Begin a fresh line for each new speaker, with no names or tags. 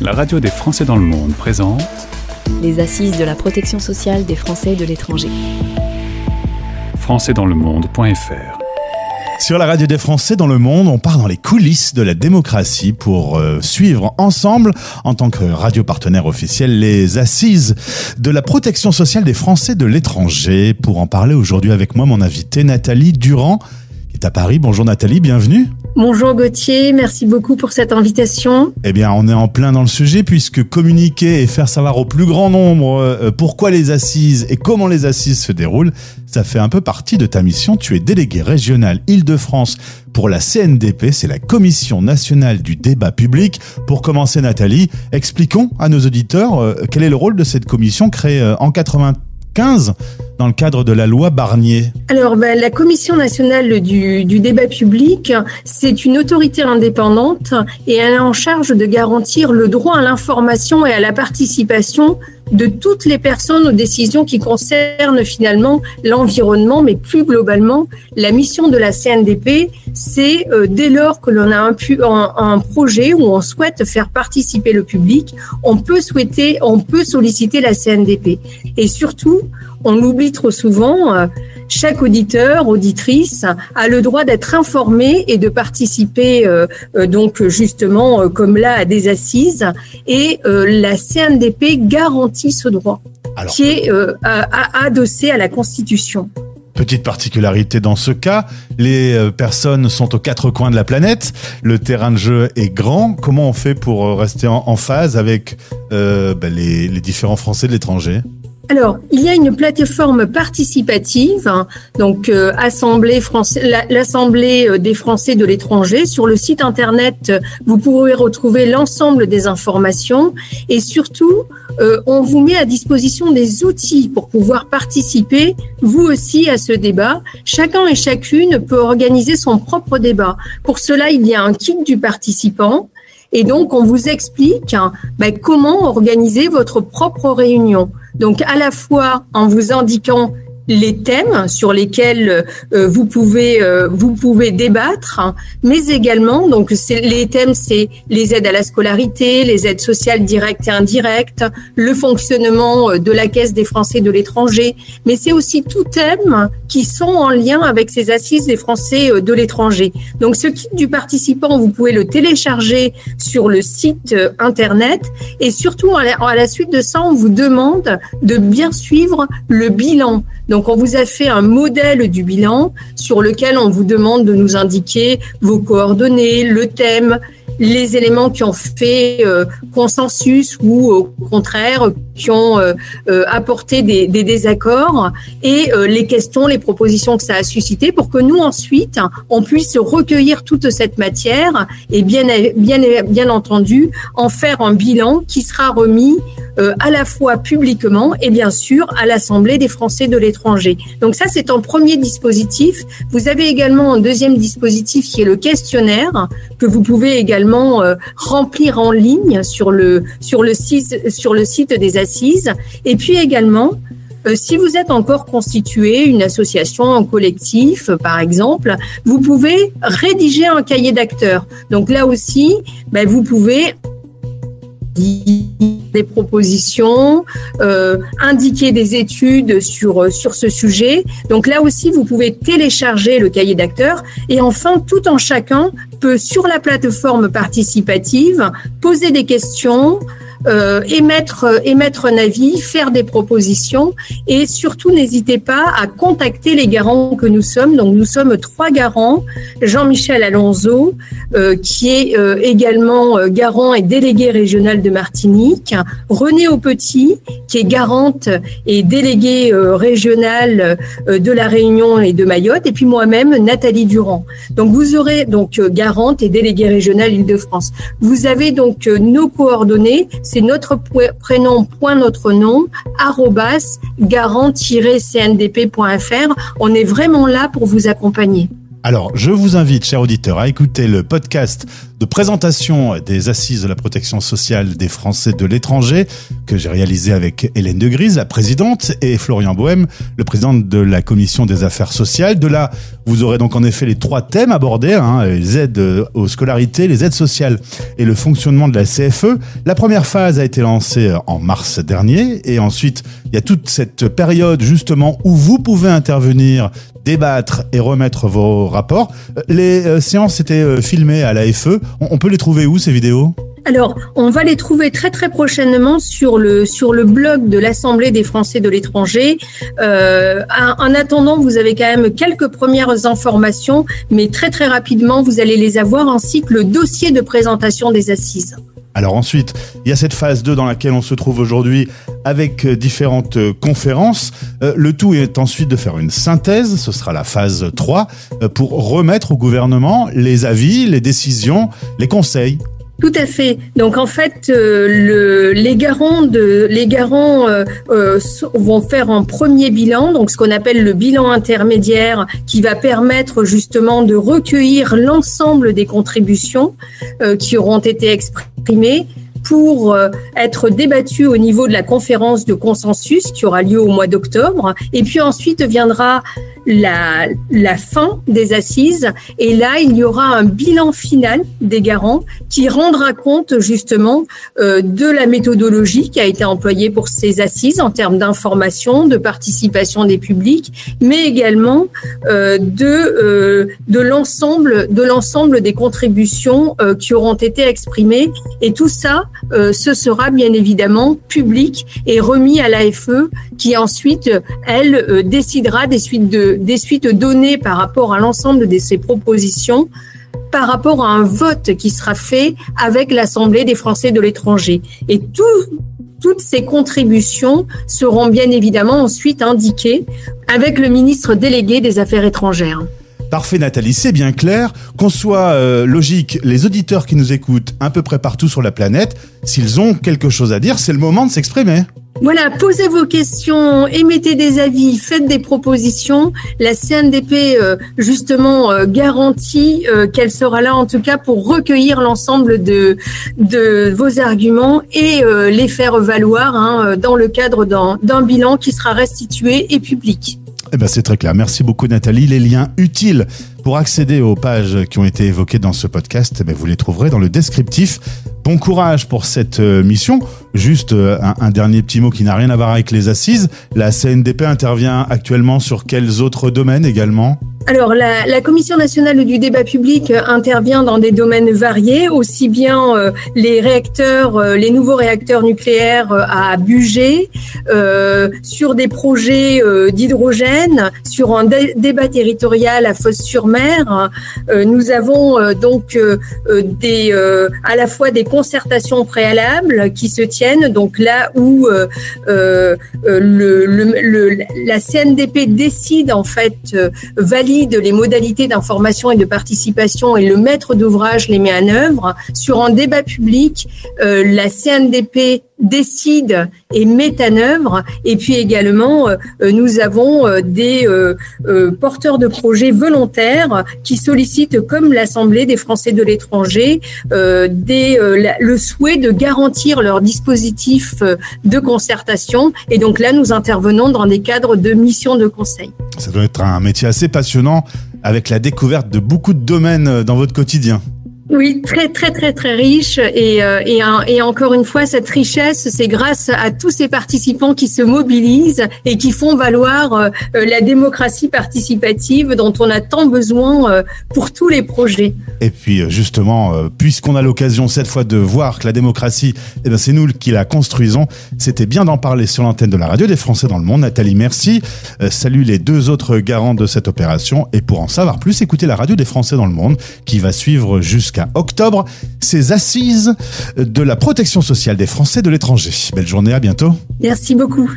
La radio des Français dans le monde présente
les assises de la protection sociale des Français de l'étranger.
françaisdanslemonde.fr.
Sur la radio des Français dans le monde, on part dans les coulisses de la démocratie pour suivre ensemble, en tant que radio partenaire officiel, les assises de la protection sociale des Français de l'étranger. Pour en parler aujourd'hui avec moi, mon invitée Nathalie Durand, qui est à Paris. Bonjour Nathalie, bienvenue.
Bonjour Gauthier, merci beaucoup pour cette invitation.
Eh bien, on est en plein dans le sujet puisque communiquer et faire savoir au plus grand nombre pourquoi les assises et comment les assises se déroulent, ça fait un peu partie de ta mission. Tu es délégué régional Île-de-France pour la CNDP, c'est la Commission nationale du débat public. Pour commencer Nathalie, expliquons à nos auditeurs quel est le rôle de cette commission créée en 1995 dans le cadre de la loi Barnier.
Alors, la Commission nationale du débat public, c'est une autorité indépendante et elle est en charge de garantir le droit à l'information et à la participation de toutes les personnes aux décisions qui concernent finalement l'environnement, mais plus globalement, la mission de la CNDP, c'est dès lors que l'on a un projet où on souhaite faire participer le public, on peut solliciter la CNDP. Et surtout, on l'oublie trop souvent, chaque auditeur, auditrice a le droit d'être informé et de participer donc justement comme là à des assises et la CNDP garantit ce droit qui est adossé à la Constitution.
Petite particularité dans ce cas, les personnes sont aux quatre coins de la planète, le terrain de jeu est grand. Comment on fait pour rester en phase avec les différents Français de l'étranger ?
Alors, il y a une plateforme participative, donc l'Assemblée des Français de l'étranger. Sur le site internet, vous pourrez retrouver l'ensemble des informations et surtout, on vous met à disposition des outils pour pouvoir participer, vous aussi, à ce débat. Chacun et chacune peut organiser son propre débat. Pour cela, il y a un kit du participant. Et donc, on vous explique comment organiser votre propre réunion. Donc, à la fois en vous indiquant les thèmes sur lesquels vous pouvez débattre, mais également, donc les thèmes, c'est les aides à la scolarité, les aides sociales directes et indirectes, le fonctionnement de la Caisse des Français de l'étranger, mais c'est aussi tout thème qui sont en lien avec ces assises des Français de l'étranger. Donc, ce kit du participant, vous pouvez le télécharger sur le site internet et surtout, à la suite de ça, on vous demande de bien suivre le bilan. Donc, on vous a fait un modèle du bilan sur lequel on vous demande de nous indiquer vos coordonnées, le thème, les éléments qui ont fait consensus ou au contraire qui ont apporté des désaccords et les questions, les propositions que ça a suscité pour que nous ensuite on puisse recueillir toute cette matière et bien entendu en faire un bilan qui sera remis à la fois publiquement et bien sûr à l'Assemblée des Français de l'étranger. Donc ça, c'est un premier dispositif. Vous avez également un deuxième dispositif qui est le questionnaire que vous pouvez également remplir en ligne sur le site des assises. Et puis également, si vous êtes encore constitué, une association, un collectif, par exemple, vous pouvez rédiger un cahier d'acteurs. Donc là aussi, vous pouvez des propositions, indiquer des études sur ce sujet. Donc là aussi, vous pouvez télécharger le cahier d'acteurs et enfin, tout un chacun peut, sur la plateforme participative, poser des questions, émettre un avis, faire des propositions et surtout n'hésitez pas à contacter les garants que nous sommes. Donc nous sommes 3 garants, Jean-Michel Alonso qui est également garant et délégué régional de Martinique, René Aupetit qui est garante et déléguée régionale de la Réunion et de Mayotte et puis moi-même Nathalie Durand. Donc vous aurez donc garante et déléguée régionale Île-de-France. Vous avez donc nos coordonnées. C'est notre prénom, notre nom, @garant-cndp.fr. On est vraiment là pour vous accompagner.
Alors, je vous invite, chers auditeurs, à écouter le podcast de présentation des Assises de la protection sociale des Français de l'étranger que j'ai réalisé avec Hélène de Grise, la présidente, et Florian Bohème, le président de la Commission des affaires sociales. De là, vous aurez donc en effet les 3 thèmes abordés, les aides aux scolarités, les aides sociales et le fonctionnement de la CFE. La première phase a été lancée en mars dernier et ensuite, il y a toute cette période justement où vous pouvez intervenir, débattre et remettre vos rapports. Les séances étaient filmées à l'AFE. On peut les trouver où, ces vidéos ?
Alors, on va les trouver très très prochainement sur le blog de l'Assemblée des Français de l'étranger. En attendant, vous avez quand même quelques premières informations, mais très très rapidement, vous allez les avoir, ainsi que le dossier de présentation des assises.
Alors ensuite, il y a cette phase 2 dans laquelle on se trouve aujourd'hui avec différentes conférences. Le tout est ensuite de faire une synthèse, ce sera la phase 3, pour remettre au gouvernement les avis, les décisions, les conseils.
Tout à fait. Donc en fait, les garants vont faire un premier bilan, donc ce qu'on appelle le bilan intermédiaire, qui va permettre justement de recueillir l'ensemble des contributions qui auront été exprimées pour être débattues au niveau de la conférence de consensus qui aura lieu au mois d'octobre. Et puis ensuite viendra la fin des assises. Et là, il y aura un bilan final des garants qui rendra compte justement de la méthodologie qui a été employée pour ces assises en termes d'information, de participation des publics, mais également de l'ensemble des contributions qui auront été exprimées. Et tout ça, ce sera bien évidemment public et remis à l'AFE qui ensuite, elle, décidera des suites données par rapport à l'ensemble de ces propositions, par rapport à un vote qui sera fait avec l'Assemblée des Français de l'étranger. Et toutes ces contributions seront bien évidemment ensuite indiquées avec le ministre délégué des Affaires étrangères.
Parfait Nathalie, c'est bien clair. Qu'on soit logique, les auditeurs qui nous écoutent à peu près partout sur la planète, s'ils ont quelque chose à dire, c'est le moment de s'exprimer.
Voilà, posez vos questions, émettez des avis, faites des propositions. La CNDP, justement, garantit qu'elle sera là, en tout cas, pour recueillir l'ensemble de vos arguments et les faire valoir dans le cadre d'un bilan qui sera restitué et public.
Eh ben, c'est très clair. Merci beaucoup Nathalie. Les liens utiles pour accéder aux pages qui ont été évoquées dans ce podcast, vous les trouverez dans le descriptif. Bon courage pour cette mission. Juste un dernier petit mot qui n'a rien à voir avec les assises. La CNDP intervient actuellement sur quels autres domaines également ?
Alors, la Commission nationale du débat public intervient dans des domaines variés, aussi bien les nouveaux réacteurs nucléaires à Bugey, sur des projets d'hydrogène, sur un débat territorial à Fos-sur-Mer. Nous avons donc à la fois des concertations préalables qui se tiennent, donc là où la CNDP décide en fait valide les modalités d'information et de participation et le maître d'ouvrage les met en œuvre. Sur un débat public, la CNDP décide et met en œuvre. Et puis également, nous avons des porteurs de projets volontaires qui sollicitent, comme l'Assemblée des Français de l'étranger, le souhait de garantir leur dispositif de concertation. Et donc là, nous intervenons dans des cadres de missions de conseil.
Ça doit être un métier assez passionnant avec la découverte de beaucoup de domaines dans votre quotidien.
Oui, très très très très riche et encore une fois cette richesse, c'est grâce à tous ces participants qui se mobilisent et qui font valoir la démocratie participative dont on a tant besoin pour tous les projets.
Et puis justement, puisqu'on a l'occasion cette fois de voir que la démocratie, c'est nous qui la construisons, c'était bien d'en parler sur l'antenne de la radio des Français dans le monde. Nathalie, merci. Salut les 2 autres garants de cette opération et pour en savoir plus, écoutez la radio des Français dans le monde qui va suivre jusqu'à octobre ces assises de la protection sociale des Français de l'étranger. Belle journée, à bientôt.
Merci beaucoup.